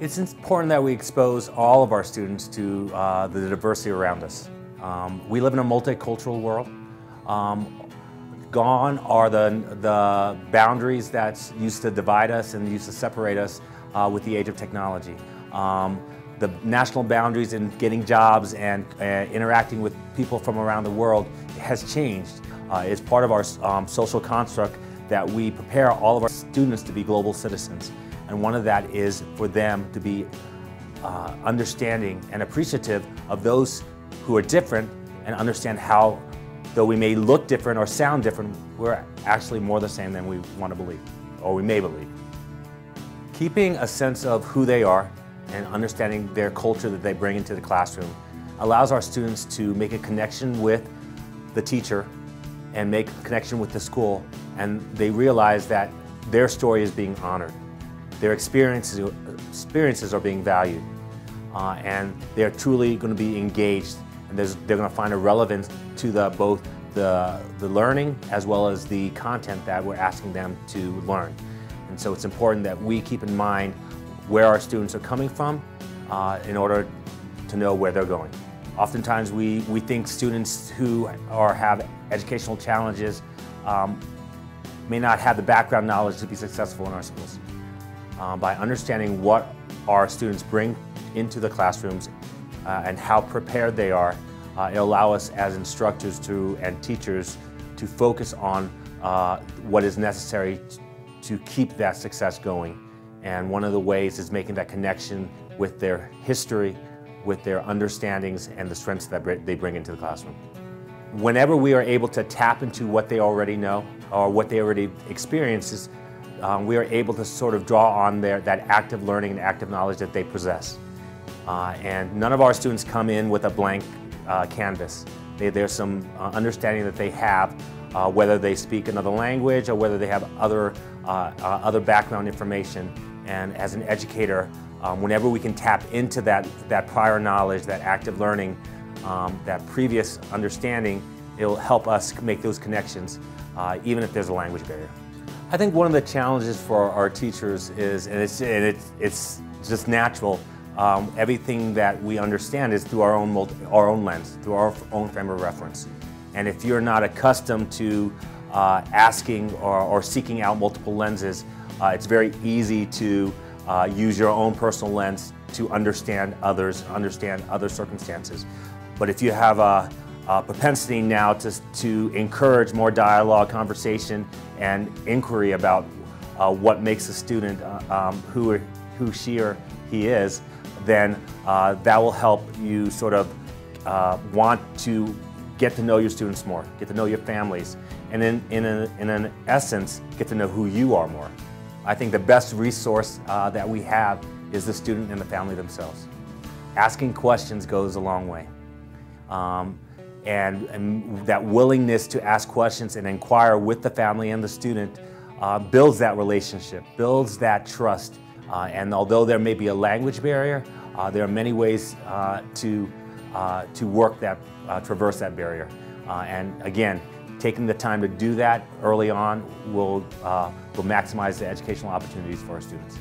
It's important that we expose all of our students to the diversity around us. We live in a multicultural world. Gone are the boundaries that used to divide us and used to separate us with the age of technology. The national boundaries in getting jobs and interacting with people from around the world has changed. It's part of our social construct that we prepare all of our students to be global citizens. And one of that is for them to be understanding and appreciative of those who are different and understand how, though we may look different or sound different, we're actually more the same than we want to believe, or we may believe. Keeping a sense of who they are and understanding their culture that they bring into the classroom allows our students to make a connection with the teacher and make a connection with the school, and they realize that their story is being honored. Their experiences are being valued, and they're truly going to be engaged, and they're going to find a relevance to both the learning as well as the content that we're asking them to learn. And so it's important that we keep in mind where our students are coming from in order to know where they're going. Oftentimes we think students who have educational challenges may not have the background knowledge to be successful in our schools. By understanding what our students bring into the classrooms and how prepared they are, it'll allow us as instructors and teachers to focus on what is necessary to keep that success going. And one of the ways is making that connection with their history, with their understandings and the strengths that they bring into the classroom. Whenever we are able to tap into what they already know or what they already experience, we are able to sort of draw on that active learning and active knowledge that they possess. And none of our students come in with a blank canvas. There's some understanding that they have, whether they speak another language or whether they have other background information. And as an educator, whenever we can tap into that prior knowledge, that active learning, that previous understanding, it'll help us make those connections, even if there's a language barrier. I think one of the challenges for our teachers is, and it's just natural, everything that we understand is through our own lens, through our own frame of reference. And if you're not accustomed to asking or seeking out multiple lenses, it's very easy to use your own personal lens to understand others, understand other circumstances. But if you have a propensity now to encourage more dialogue, conversation, and inquiry about what makes a student who she or he is, then that will help you sort of want to get to know your students more, get to know your families, and in an essence, get to know who you are more. I think the best resource that we have is the student and the family themselves. Asking questions goes a long way. And that willingness to ask questions and inquire with the family and the student builds that relationship, builds that trust. And although there may be a language barrier, there are many ways to traverse that barrier. And again, taking the time to do that early on will maximize the educational opportunities for our students.